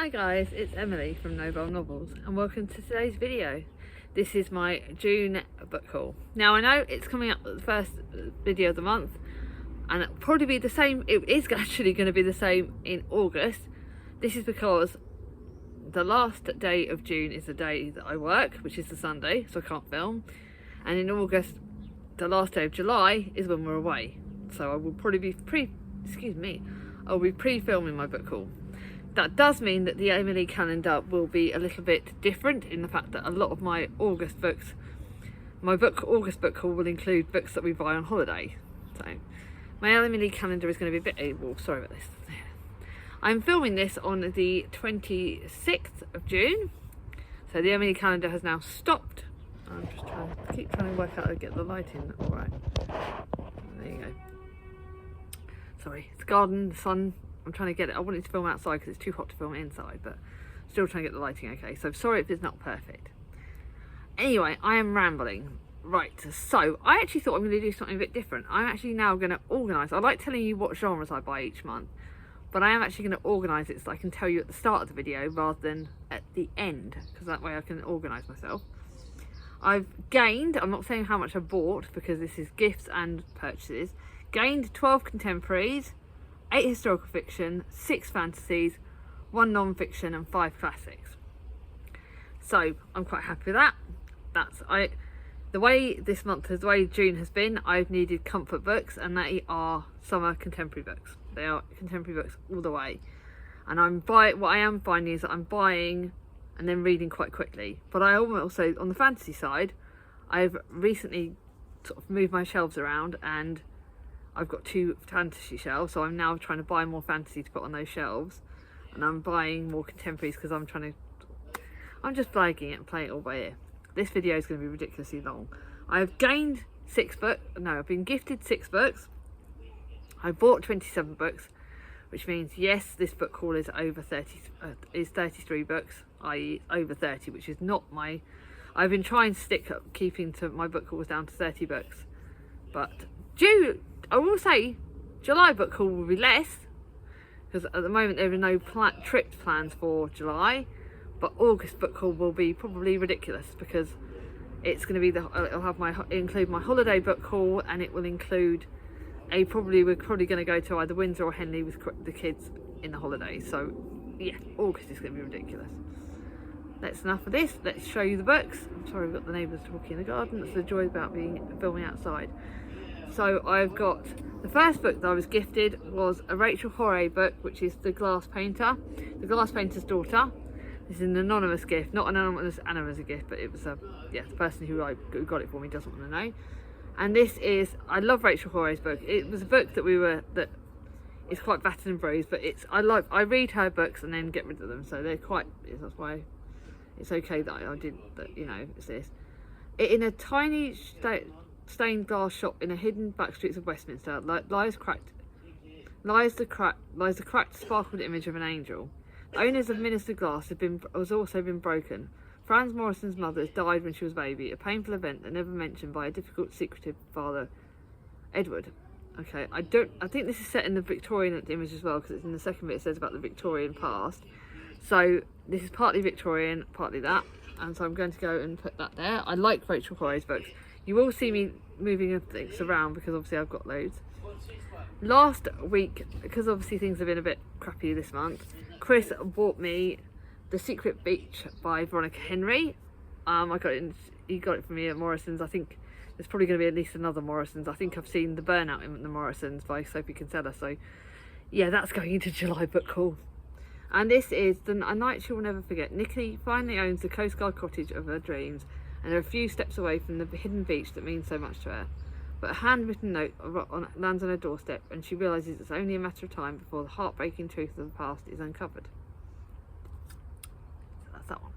Hi guys, it's Emily from Nobel Novels and welcome to today's video. This is my June book haul. Now I know it's coming up the first video of the month and it'll probably be the same, it is actually going to be the same in August. This is because the last day of June is the day that I work, which is the Sunday, so I can't film. And in August, the last day of July is when we're away. So I will probably be I'll be pre-filming my book haul. That does mean that the Emily calendar will be a little bit different in the fact that a lot of my August books, August book haul will include books that we buy on holiday. So my Emily calendar is going to be a bit, well, sorry about this. I'm filming this on the 26th of June. So the Emily calendar has now stopped. I'm just keep trying to work out how to get the lighting all right. There you go. Sorry, it's garden, the sun. I'm trying to get it. I wanted to film outside because it's too hot to film inside, but still trying to get the lighting okay. So sorry if it's not perfect. Anyway, I am rambling. Right, so I actually thought I'm going to do something a bit different. I'm actually now going to organise. I like telling you what genres I buy each month, but I am actually going to organise it so I can tell you at the start of the video rather than at the end, because that way I can organise myself. I've gained, I'm not saying how much I bought because this is gifts and purchases, gained 12 contemporaries, 8 historical fiction, 6 fantasies, 1 non-fiction and 5 classics. So I'm quite happy with that. The way this month, the way June has been, I've needed comfort books, and they are summer contemporary books. They are contemporary books all the way. And what I am finding is that I'm buying and then reading quite quickly. But I also, on the fantasy side, I've recently sort of moved my shelves around and I've got 2 fantasy shelves, so I'm now trying to buy more fantasy to put on those shelves, and I'm buying more contemporaries because I'm just blagging it and playing it all by ear. This video is going to be ridiculously long. I've gained 6 books, no, I've been gifted 6 books. I bought 27 books, which means yes, this book haul is over 33 books, i.e. over 30, which is not my, I've been trying to keeping to my book hauls down to 30 books, but I will say July book haul will be less because at the moment there are no trips plans for July, but August book haul will be probably ridiculous because it's going to be it'll include my holiday book haul, and it will include we're probably going to go to either Windsor or Henley with the kids in the holidays. So yeah, August is going to be ridiculous. That's enough of this. Let's show you the books. I'm sorry, we've got the neighbours talking in the garden. That's the joy about filming outside. So I've got, the first book that I was gifted was a Rachel Horay book, which is The Glass Painter, The Glass Painter's Daughter. This is an anonymous gift, not an anonymous gift, but it was the person who got it for me doesn't want to know. And this is, I love Rachel Horay's book. It was a book that it's quite battered and bruised, but I read her books and then get rid of them, so that's why it's okay that I did that, you know, it's this. In a tiny stained glass shop in a hidden back streets of Westminster lies the cracked sparkled image of an angel. The owners of Minister Glass has also been broken. Franz Morrison's mother died when she was a baby, a painful event that never mentioned by a difficult, secretive father, Edward. Okay, I think this is set in the Victorian image as well, because it's in the second bit. It says about the Victorian past. So this is partly Victorian, partly that, and so I'm going to go and put that there. I like Rachel Horay's books. You will see me moving things around because obviously I've got loads. Last week, because obviously things have been a bit crappy this month, Chris bought me The Secret Beach by Veronica Henry. He got it from me at Morrison's. I think there's probably going to be at least another Morrison's. I think I've seen The Burnout in the Morrison's by Sophie Kinsella. So yeah, that's going into July book haul. And this is A Night She Will Never Forget. Nikki finally owns the Coast Guard cottage of her dreams, and are a few steps away from the hidden beach that means so much to her. But a handwritten note lands on her doorstep, and she realises it's only a matter of time before the heartbreaking truth of the past is uncovered. So that's that one.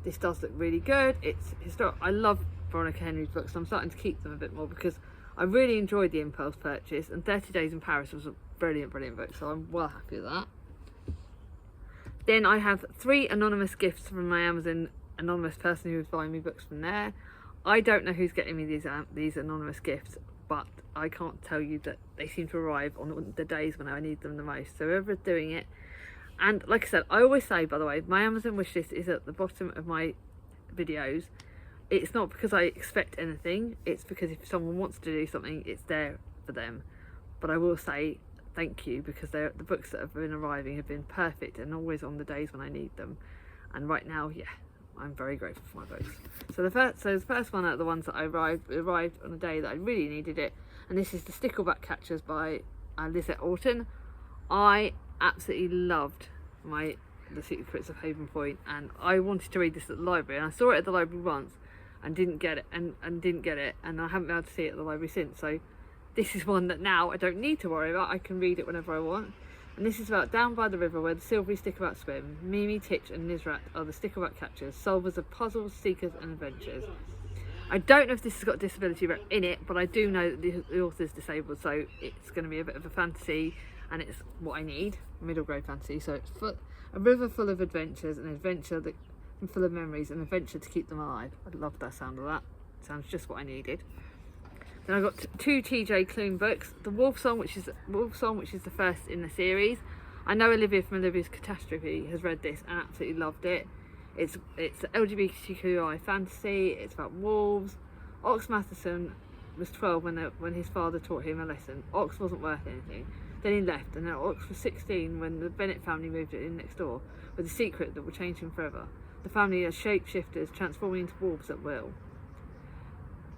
This does look really good. It's historic. I love Veronica Henry's books, so I'm starting to keep them a bit more because I really enjoyed the impulse purchase, and 30 Days in Paris was a brilliant book, so I'm well happy with that. Then I have 3 anonymous gifts from my Amazon anonymous person who was buying me books from there. I don't know who's getting me these anonymous gifts, but I can't tell you that they seem to arrive on the days when I need them the most. So whoever's doing it, And like I said, I always say, by the way, my Amazon wishlist is at the bottom of my videos. It's not because I expect anything, it's because if someone wants to do something, it's there for them. But I will say thank you, because the books that have been arriving have been perfect and always on the days when I need them. And right now, yeah, I'm very grateful for my books. So the first one out of the ones that arrived on a day that I really needed it, and this is the Stickleback Catchers by Lisette Orton. I absolutely loved The Secrets of Haven Point, and I wanted to read this at the library, and I saw it at the library once and didn't get it, and I haven't been able to see it at the library since. So this is one that now I don't need to worry about. I can read it whenever I want. And this is about down by the river where the silvery stickerback swim. Mimi, Titch and Nizrat are the stickerback catchers, solvers of puzzles, seekers and adventures. I don't know if this has got disability in it, but I do know that the author's disabled, so it's going to be a bit of a fantasy, and it's what I need, middle grade fantasy. So it's a river full of adventures, an adventure that full of memories, an adventure to keep them alive. I love the sound of that. It sounds just what I needed. Then I got two TJ Klune books. The Wolf Song, which is the first in the series. I know Olivia from Olivia's Catastrophe has read this and absolutely loved it. It's LGBTQI fantasy. It's about wolves. Ox Matheson was 12 when his father taught him a lesson. Ox wasn't worth anything. Then he left, and then Ox was 16 when the Bennett family moved in next door with a secret that would change him forever. The family are shapeshifters, transforming into wolves at will.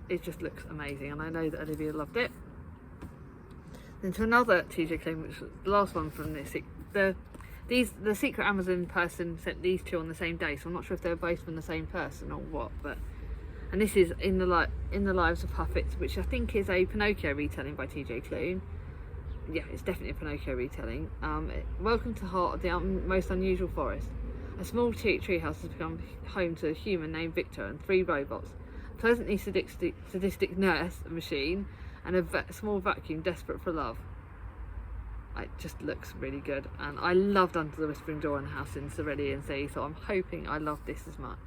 It just looks amazing, and I know that Olivia loved it. Then to another TJ Klune, which was the last one from this. The secret Amazon person sent these two on the same day, so I'm not sure if they were both from the same person or what. And this is in the Lives of Puppets, which I think is a Pinocchio retelling by TJ Klune. Yeah, it's definitely a Pinocchio retelling. Welcome to the heart of the most unusual forest. A small treehouse has become home to a human named Victor and 3 robots. A pleasantly sadistic nurse machine and a small vacuum desperate for love. It just looks really good, and I loved Under the Whispering Door and House in Cerulean Sea, so I'm hoping I love this as much.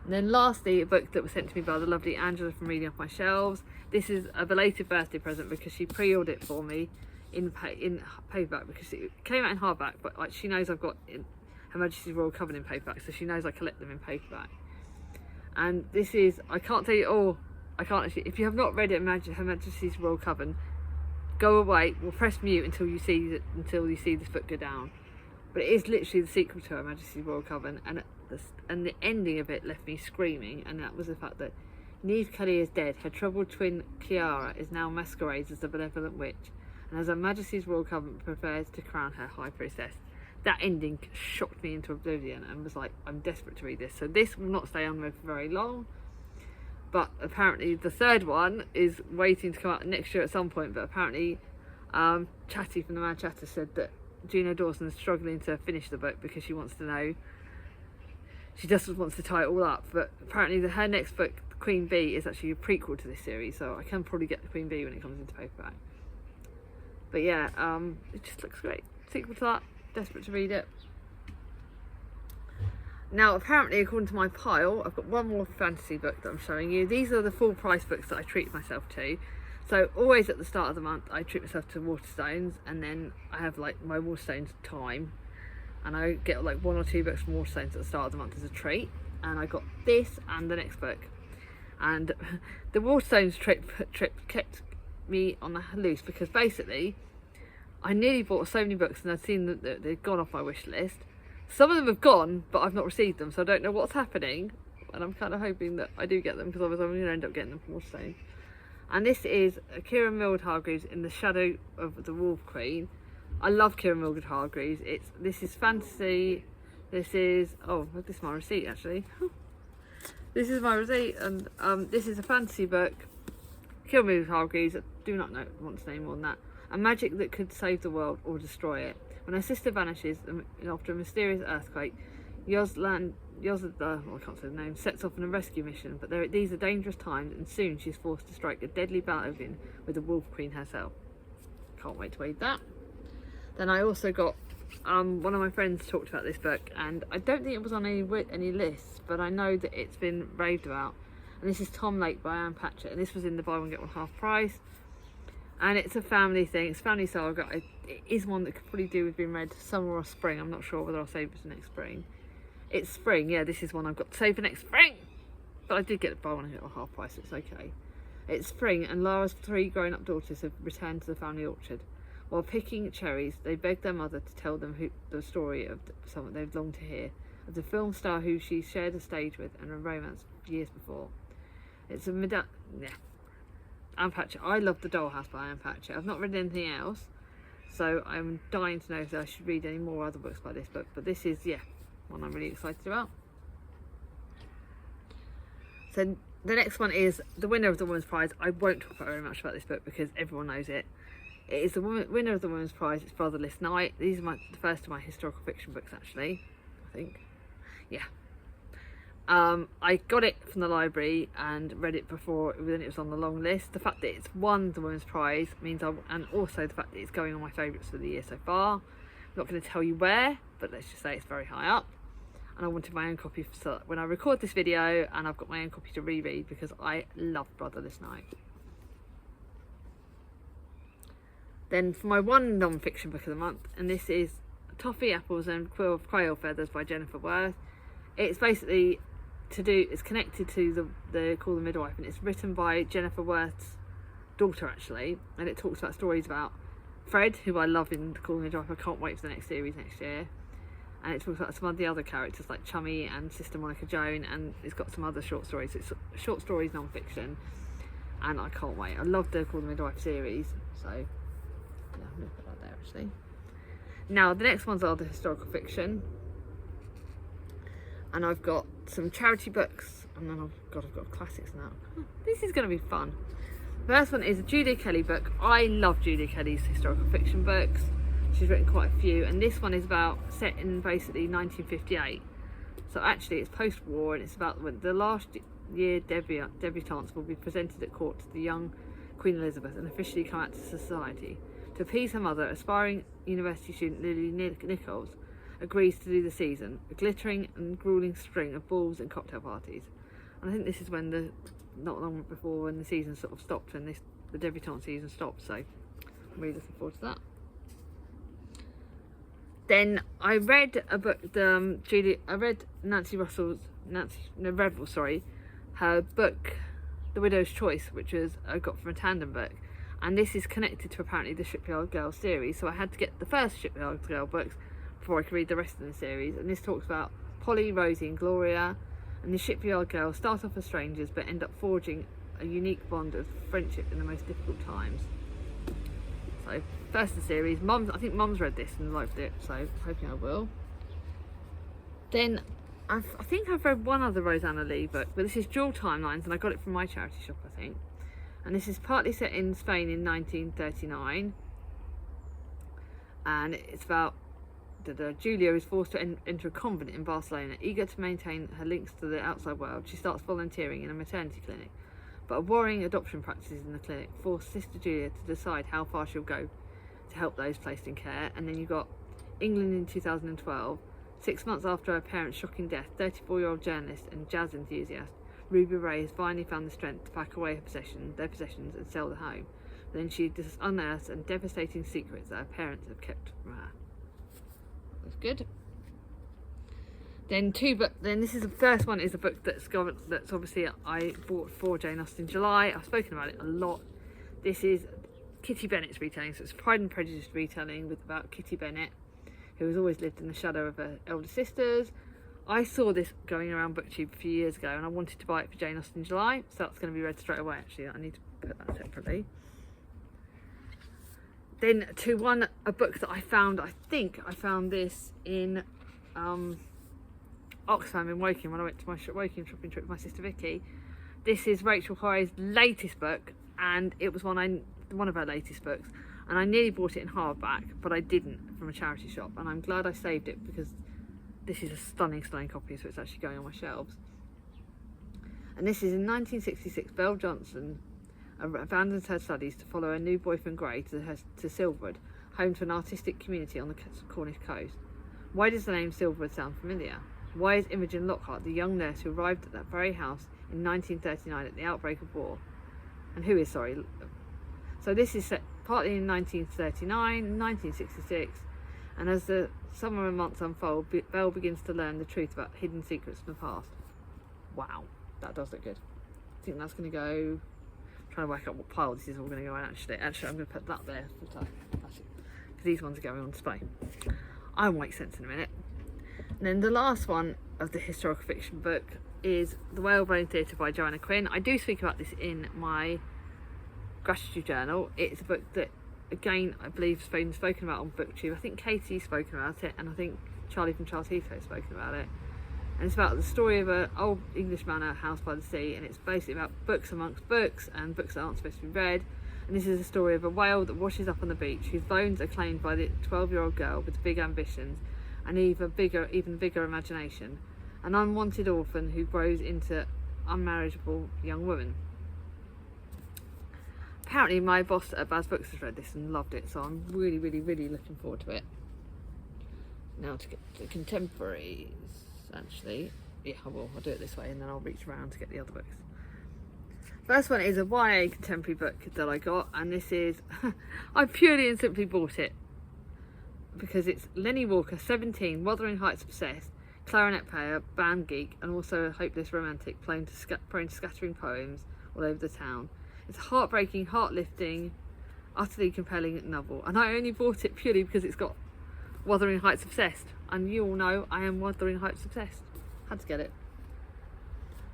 And then lastly, a book that was sent to me by the lovely Angela from Reading Off My Shelves. This is a belated birthday present because she pre-ordered it for me in paperback, because it came out in hardback, but like she knows I've got Her Majesty's Royal Coven in paperback, so she knows I collect them in paperback. And this is, I can't tell you all, I can't actually, if you have not read it, Her Majesty's Royal Coven, go away, we'll press mute until you see this book go down. But it is literally the sequel to Her Majesty's Royal Coven, and the ending of it left me screaming, and that was the fact that Neve Kelly is dead. Her troubled twin Kiara is now masquerades as the benevolent witch, and as Her Majesty's Royal Coven prepares to crown her high priestess. That ending shocked me into oblivion, and was like, I'm desperate to read this. So this will not stay unread for very long, but apparently the third one is waiting to come out next year at some point. But apparently Chatty from the Mad Chatter said that Juno Dawson is struggling to finish the book because she wants to know, she just wants to tie it all up. But apparently her next book, Queen Bee, is actually a prequel to this series, so I can probably get the Queen Bee when it comes into paperback. But yeah, it just looks great. Sequel to that, desperate to read it. Now apparently, according to my pile, I've got one more fantasy book that I'm showing you. These are the full price books that I treat myself to. So always at the start of the month I treat myself to Waterstones, and then I have like my Waterstones time, and I get like 1 or 2 books from Waterstones at the start of the month as a treat. And I got this and the next book, and the Waterstones trip kept me on the loose, because basically I nearly bought so many books and I'd seen that they'd gone off my wish list. Some of them have gone, but I've not received them, so I don't know what's happening, and I'm kind of hoping that I do get them, because otherwise I'm going to end up getting them from Waterstones. And this is Kira Mildred Hargreaves in The Shadow of the Wolf Queen. I love Kira Mildred Hargreaves. This is fantasy. This is this is my receipt actually. This is my receipt, and this is a fantasy book. Kira Mildred Hargreaves. I do not want to name more than that. A magic that could save the world or destroy it. When her sister vanishes after a mysterious earthquake, Yozda, I can't say the name, sets off on a rescue mission, but these are dangerous times, and soon she's forced to strike a deadly bargain with the Wolf Queen herself. Can't wait to read that. Then I also got, one of my friends talked about this book, and I don't think it was on any lists, but I know that it's been raved about. And this is Tom Lake by Anne Patchett, and this was in the buy one get one half price. and it's a family thing. It's a family saga. It is one that could probably do with being read summer or spring. I'm not sure whether I'll save it for next spring. It's spring, yeah, this is one I've got to save for next spring, but I did get it by one at half price, it's okay. It's spring, and Lara's 3 grown-up daughters have returned to the family orchard. While picking cherries, they beg their mother to tell them the story of someone they've longed to hear, of the film star who she shared a stage with and a romance years before. It's a Anne Patchett. I love The Dollhouse by Anne Patchett. I've not read anything else, so I'm dying to know if I should read any more other books by this book, but this is, yeah, one I'm really excited about. So the next one is the winner of the Women's Prize. I won't talk very much about this book because everyone knows it. It is the winner of the Women's Prize. It's Brotherless Knight. These are the first of my historical fiction books, actually, I think. Yeah. I got it from the library and read it before when it was on the long list. The fact that it's won the Women's Prize means and also the fact that it's going on my favourites for the year so far. I'm not going to tell you where, but let's just say it's very high up. And I wanted my own copy for when I record this video, and I've got my own copy to reread because I love Brotherless Knight. Then for my one non-fiction book of the month, and this is Toffee, Apples and Quail Feathers by Jennifer Worth. It's basically it's connected to the Call the Midwife, and it's written by Jennifer Worth's daughter actually, and it talks about stories about Fred, who I love in Call the Midwife. I can't wait for the next series next year. And it talks about some of the other characters like Chummy and Sister Monica Joan, and it's got some other short stories. It's short stories, non-fiction, and I can't wait. I love the Call the Midwife series, so yeah, I'm going to put that there actually. Now the next ones are the historical fiction, and I've got some charity books, and then I've got classics now. This is going to be fun. The first one is a Julia Kelly book. I love Julia Kelly's historical fiction books. She's written quite a few, and this one is set in basically 1958. So actually it's post-war, and it's about when the last year debutantes will be presented at court to the young Queen Elizabeth and officially come out to society. To appease her mother, aspiring university student Lily Nichols agrees to do the season, a glittering and grueling string of balls and cocktail parties. And I think this is when not long before when the season sort of stopped, and the debutante season stopped, so I'm really looking forward to that. Then I read a book, I read Nancy Revel, her book, The Widow's Choice, which I got from a tandem book, and this is connected to apparently the Shipyard Girl series, so I had to get the first Shipyard Girl books before I could read the rest of the series. And this talks about Polly, Rosie and Gloria, and the Shipyard Girls start off as strangers but end up forging a unique bond of friendship in the most difficult times. So first of the series, I think Mum's read this and liked it, so hoping I will. Then I think I've read one other Rosanna Lee book, but this is Dual Timelines, and I got it from my charity shop, I think. And this is partly set in Spain in 1939, and it's about Julia is forced to enter a convent in Barcelona. Eager to maintain her links to the outside world, she starts volunteering in a maternity clinic. But worrying adoption practices in the clinic force Sister Julia to decide how far she'll go to help those placed in care. And then you've got England in 2012. 6 months after her parents' shocking death, 34-year-old journalist and jazz enthusiast Ruby Ray has finally found the strength to pack away their possessions and sell the home. But then she unearths some devastating secrets that her parents have kept from her. That's good. Then this is the first one, is a book that's obviously I bought for Jane Austen July. I've spoken about it a lot. This is Kitty Bennett's retelling, so it's Pride and Prejudice retelling about Kitty Bennett, who has always lived in the shadow of her elder sisters. I saw this going around BookTube a few years ago, and I wanted to buy it for Jane Austen July, so that's going to be read straight away. Actually, I need to put that separately. Then a book that I think I found this in Oxfam in Woking when I went to my Woking shopping trip with my sister Vicky. This is Rachel Corrie's latest book, and it was one of her latest books, and I nearly bought it in hardback, but I didn't, from a charity shop, and I'm glad I saved it because this is a stunning copy, so it's actually going on my shelves. And this is in 1966, Belle Johnson abandons her studies to follow her new boyfriend Gray to Silverwood, home to an artistic community on the Cornish coast. Why does the name Silverwood sound familiar? Why is Imogen Lockhart the young nurse who arrived at that very house in 1939 at the outbreak of war? And who is, sorry? So this is set partly in 1939, 1966, and as the summer months unfold, Belle begins to learn the truth about hidden secrets from the past. Wow, that does look good. I think that's going to go... I'm trying to work out what pile this is all going to go in actually. Actually, I'm going to put that there because these ones are going on display. I'll make sense in a minute. And then the last one of the historical fiction book is The Whalebone Theatre by Joanna Quinn. I do speak about this in my gratitude journal. It's a book that, again, I believe has been spoken about on BookTube. I think Katie's spoken about it, and I think Charlie from Charles Heathrow has spoken about it. And it's about the story of an old English manor house by the sea, and it's basically about books amongst books and books that aren't supposed to be read. And this is a story of a whale that washes up on the beach, whose bones are claimed by the 12-year-old girl with big ambitions and even bigger imagination, an unwanted orphan who grows into unmarriageable young woman. Apparently my boss at Baz Books has read this and loved it, so I'm really looking forward to it. Now to get the contemporaries, actually. Yeah, I'll do it this way and then I'll reach around to get the other books. First one is a YA contemporary book that I got, and this is, I purely and simply bought it because it's Lenny Walker, 17, Wuthering Heights obsessed, clarinet player, band geek, and also a hopeless romantic, prone to scattering poems all over the town. It's a heartbreaking, heart-lifting, utterly compelling novel, and I only bought it purely because it's got Wuthering Heights obsessed, and you all know I am Wuthering Heights obsessed. Had to get it.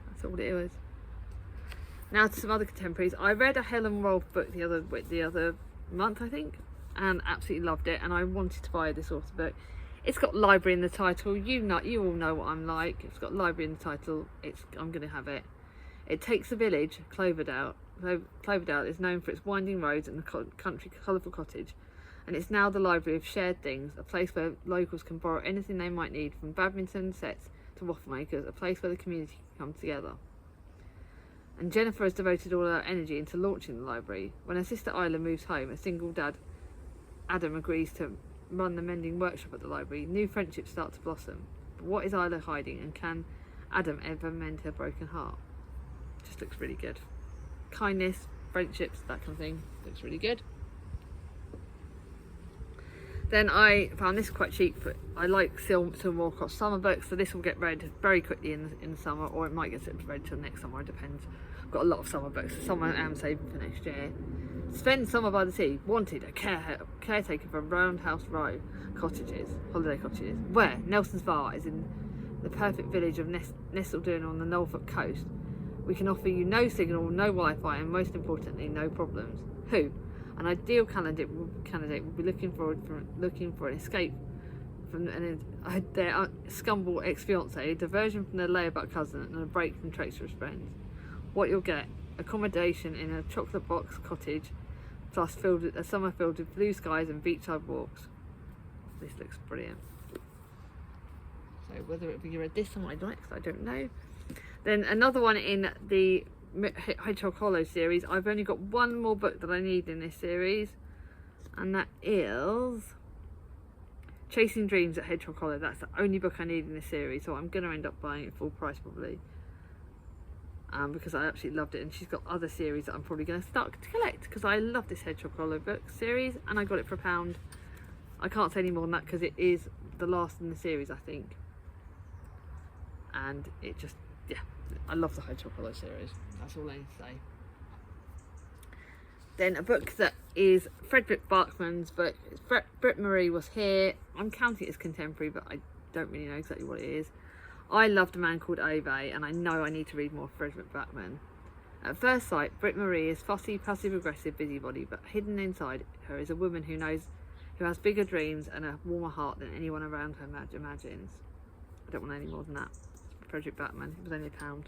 That's all it is. Now to some other contemporaries. I read a Helen Rolfe book the other month, I think, and absolutely loved it, and I wanted to buy this author book. It's got library in the title. You all know what I'm like. It's got library in the title. I'm going to have it. It takes a village, Cloverdale. Cloverdale is known for its winding roads and the country colourful cottage, and it's now the library of shared things, a place where locals can borrow anything they might need, from badminton sets to waffle makers, a place where the community can come together. And Jennifer has devoted all her energy into launching the library. When her sister Isla moves home, a single dad, Adam, agrees to run the mending workshop at the library. New friendships start to blossom. But what is Isla hiding, and can Adam ever mend her broken heart? Just looks really good. Kindness, friendships, that kind of thing. Looks really good. Then I found this quite cheap, but I like Sylvan Walcott's summer books, so this will get read very quickly in the summer, or it might get read till next summer, it depends. I've got a lot of summer books, so some I am saving for next year. Spend Summer by the Sea. Wanted a caretaker for Roundhouse Row holiday cottages, where Nelson's Bar is in the perfect village of nestled in on the Norfolk coast. We can offer you no signal, no Wi-Fi, and most importantly, no problems. Who? An ideal candidate will be looking for an escape from their scumble ex-fiancé, a diversion from their layabout cousin, and a break from treacherous friends. What you'll get: accommodation in a chocolate box cottage, plus a summer filled with blue skies and beachside walks. This looks brilliant. So whether it be read this or next, I don't know. Then another one in the Hedgehog Hollow series. I've only got one more book that I need in this series, and that is Chasing Dreams at Hedgehog Hollow. That's the only book I need in this series, so I'm going to end up buying it full price probably, because I absolutely loved it. And she's got other series that I'm probably going to start to collect, because I love this Hedgehog Hollow book series, and I got it for £1. I can't say any more than that because it is the last in the series, I think, and it just, yeah, I love the Hedgehog Hollow series. That's all I need to say. Then a book that is Frederick Bachman's book. Britt Marie Was Here. I'm counting it as contemporary, but I don't really know exactly what it is. I loved A Man Called Ove, and I know I need to read more of Frederick Bachman. At first sight, Britt Marie is fussy, passive-aggressive busybody, but hidden inside her is a woman who has bigger dreams and a warmer heart than anyone around her imagines. I don't want any more than that. Frederick Bachman. It was only £1.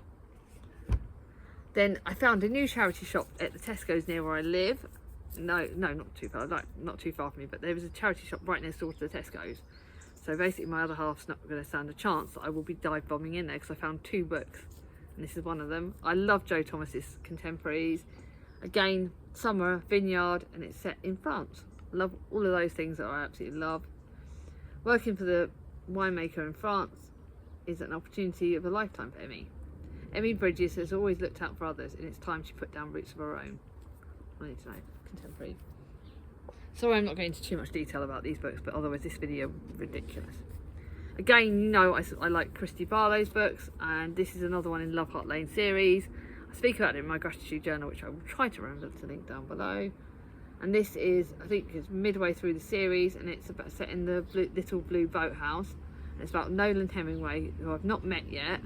Then I found a new charity shop at the Tesco's near where I live. No, not too far. Not too far from me, but there was a charity shop right next door to the Tesco's. So basically, my other half's not going to stand a chance that I will be dive bombing in there, because I found 2 books, and this is one of them. I love Joe Thomas's contemporaries. Again, summer, Vineyard, and it's set in France. I love all of those things that I absolutely love. Working for the winemaker in France is an opportunity of a lifetime for Emmy. Emmy Bridges has always looked out for others, and it's time she put down roots of her own. I need to know. Contemporary. Sorry I'm not going into too much detail about these books, but otherwise this video would be ridiculous. Again, you know, I like Christy Barlow's books, and this is another one in Love Heart Lane series. I speak about it in my gratitude journal, which I will try to remember to link down below. And this is, I think it's midway through the series, and it's about set in the little blue boathouse. And it's about Nolan Hemingway, who I've not met yet,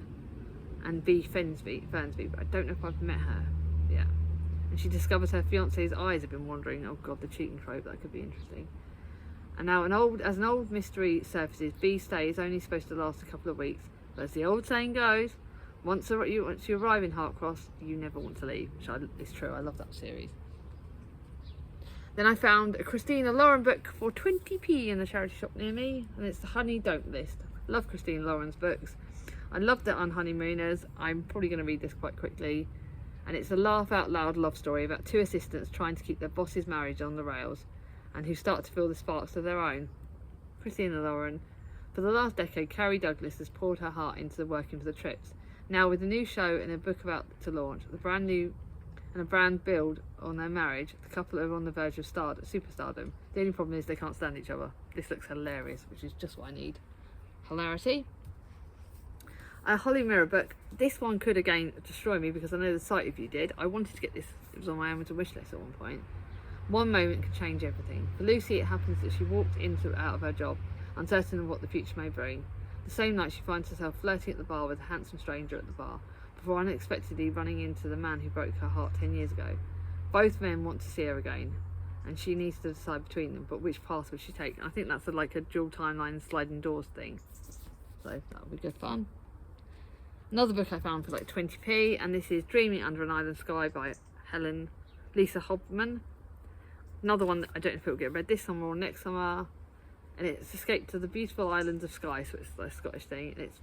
and Bea Fernsby, but I don't know if I've met her yet. And she discovers her fiance's eyes have been wandering. Oh god, the cheating trope, that could be interesting. And now as an old mystery surfaces, Bea's stay is only supposed to last a couple of weeks. But as the old saying goes, once you arrive in Heartcross, you never want to leave, which is true. I love that series. Then I found a Christina Lauren book for 20p in the charity shop near me, and it's the Honey Don't list. I love Christina Lauren's books. I loved it on Honeymooners. I'm probably going to read this quite quickly. And it's a laugh out loud love story about two assistants trying to keep their boss's marriage on the rails, and who start to feel the sparks of their own. Christina Lauren. For the last decade, Carrie Douglas has poured her heart into the working for the Trips. Now, with a new show and a book about to launch, the brand new and a brand build on their marriage, the couple are on the verge of superstardom. The only problem is they can't stand each other. This looks hilarious, which is just what I need. Hilarity. A Holly Mirror book. This one could again destroy me because I know the site review did. I wanted to get this. It was on my Amazon wish list at one point. One moment can change everything. For Lucy, it happens that she walked out of her job, uncertain of what the future may bring. The same night, she finds herself flirting at the bar with a handsome stranger at the bar, before unexpectedly running into the man who broke her heart 10 years ago. Both men want to see her again, and she needs to decide between them, but which path will she take? I think that's like a dual timeline sliding doors thing. So that'll be good fun. Another book I found for like 20p, and this is Dreaming Under an Island Sky by Lisa Hobman. Another one that I don't know if it will get read this summer or next summer, and it's Escape to the Beautiful Islands of Skye, so it's a Scottish thing, and it's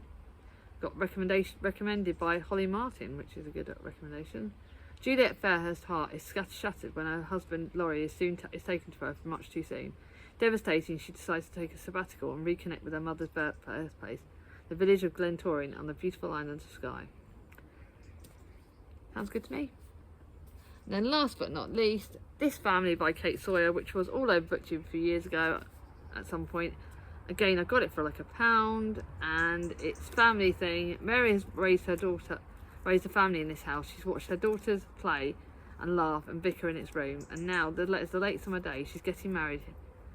got recommended by Holly Martin, which is a good recommendation. Juliet Fairhurst's heart is shattered when her husband Laurie is taken to her much too soon. Devastating, she decides to take a sabbatical and reconnect with her mother's birthplace, the village of Glentoran on the beautiful island of Skye. Sounds good to me. And then last but not least, This Family by Kate Sawyer, which was all over BookTube a few years ago at some point. Again, I got it for like £1, and it's family thing. Mary has raised a family in this house. She's watched her daughters play and laugh and bicker in its room, and now it's the late summer day. She's getting married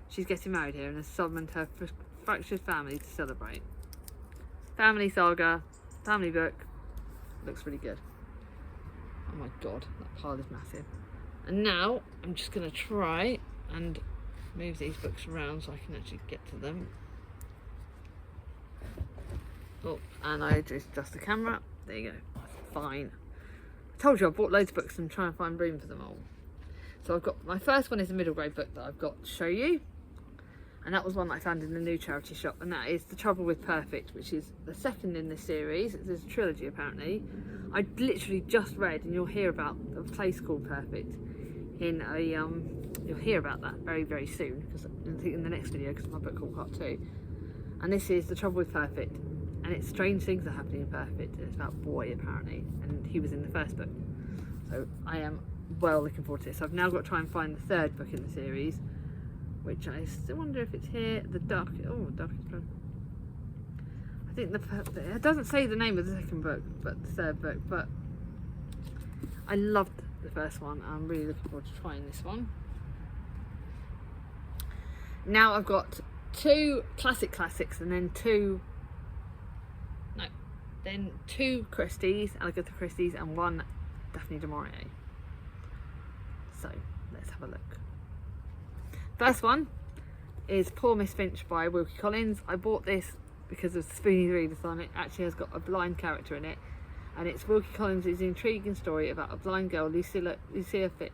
here and has summoned her fractured family to celebrate. Family saga, family book. Looks really good. Oh my god, that pile is massive. And now I'm just going to try and move these books around so I can actually get to them. Oh, and I adjust the camera. There you go. That's fine. I told you I bought loads of books and trying to find room for them all. So I've got, my first one is a middle grade book that I've got to show you. And that was one that I found in the new charity shop, and that is The Trouble with Perfect, which is the second in this series. There's a trilogy apparently. I literally just read, and you'll hear about a place called Perfect in a you'll hear about that very, very soon, because I think in the next video, because my book called Part 2. And this is The Trouble with Perfect, and it's strange things are happening in Perfect, and it's about a boy apparently, and he was in the first book. So I am well looking forward to this. I've now got to try and find the third book in the series, which I still wonder if it's here. The Darkest Place. I think it doesn't say the name of the second book, but the third book. But I loved the first one. I'm really looking forward to trying this one. Now I've got two classics, and then two Christies, Agatha Christie's, and one Daphne du Maurier. So let's have a look. First one is Poor Miss Finch by Wilkie Collins. I bought this because of Spoony the Reader's on it. Actually has got a blind character in it, and it's Wilkie Collins' intriguing story about a blind girl, Lucia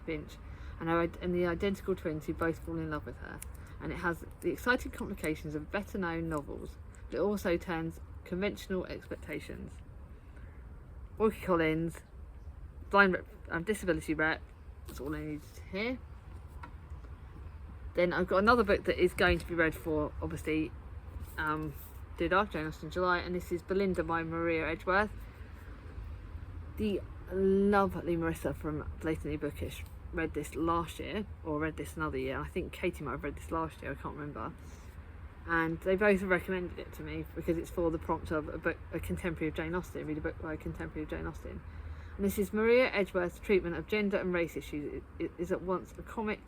Finch, and the identical twins who both fall in love with her. And it has the exciting complications of better known novels, but it also turns conventional expectations. Wilkie Collins, blind disability rep, that's all I needed to hear. Then I've got another book that is going to be read for, obviously, Dear Dark, Jane Austen, July, and this is Belinda by Maria Edgeworth. The lovely Marissa from Blatantly Bookish read this last year, or read this another year. I think Katie might have read this last year, I can't remember. And they both recommended it to me because it's for the prompt of a contemporary of Jane Austen, read a book by a contemporary of Jane Austen. And this is Maria Edgeworth's treatment of gender and race issues. It is at once a comic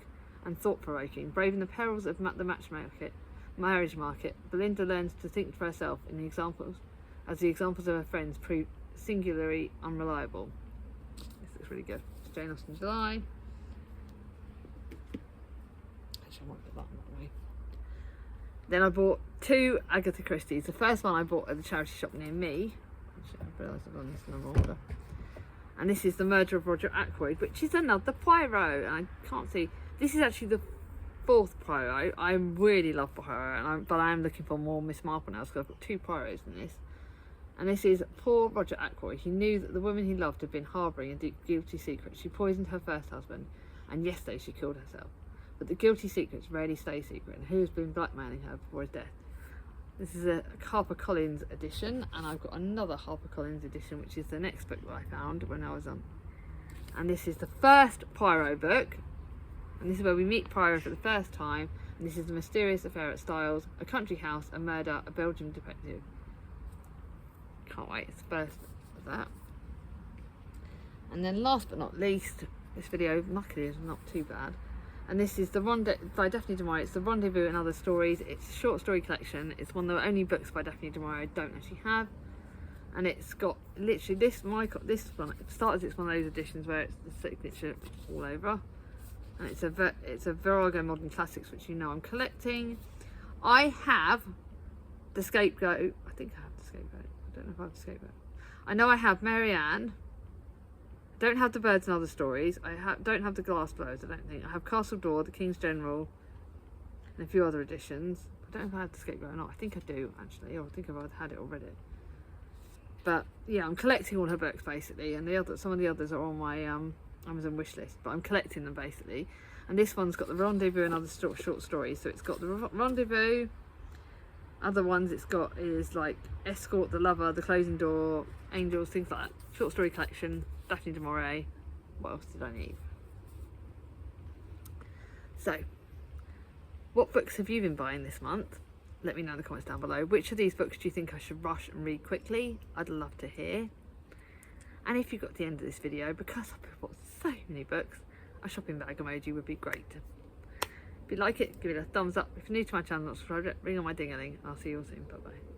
and thought-provoking. Braving the perils of the marriage market, Belinda learns to think for herself in the examples, as the examples of her friends prove singularly unreliable. This looks really good. It's Jane Austen July. Actually, I might put that that way. Then I bought 2 Agatha Christie's. The first one I bought at the charity shop near me. Actually, I realised I've done this in another order. And this is The Murder of Roger Ackroyd, which is another Poirot. And I can't see. This is actually the 4th Poirot. I really love Poirot, but I am looking for more Miss Marple now, because I've got 2 Poirots in this. And this is poor Roger Ackroyd. He knew that the woman he loved had been harbouring a deep, guilty secret. She poisoned her first husband, and yesterday she killed herself. But the guilty secrets rarely stay secret, and who has been blackmailing her before his death? This is a HarperCollins edition, and I've got another HarperCollins edition, which is the next book that I found when I was on. And this is the first Poirot book, and this is where we meet Poirot for the first time, and this is The Mysterious Affair at Styles, a country house, a murder, a Belgian detective. Can't wait, it's the first of that. And then last but not least, this video luckily is not too bad. And this is by Daphne du Maurier. It's The Rendezvous and Other Stories. It's a short story collection. It's one of the only books by Daphne du Maurier I don't actually have. And it's got literally this one. It starts. It's one of those editions where it's the signature all over. And it's a Virago Modern Classics, which you know I'm collecting. I have The Scapegoat. I think I have The Scapegoat. I don't know if I have The Scapegoat. I know I have Marianne. Don't have The Birds and Other Stories. Don't have The Glass Blowers, I don't think. I have Castle Door, The King's General, and a few other editions. I don't know if I have The Scapegoat or not. I think I do, actually. Or I think I've had it already. But yeah, I'm collecting all her books basically, and some of the others are on my Amazon wish list. But I'm collecting them basically. And this one's got The Rendezvous and Other short stories. So it's got The Rendezvous. Other ones it's got is like Escort, The Lover, The Closing Door, Angels, things like that. Short story collection. Daphne du Maurier. What else did I need? So, what books have you been buying this month? Let me know in the comments down below. Which of these books do you think I should rush and read quickly? I'd love to hear. And if you got to the end of this video, because I've bought so many books, a shopping bag emoji would be great. If you like it, give it a thumbs up. If you're new to my channel, not subscribed yet, ring on my ding-a-ling. I'll see you all soon. Bye bye.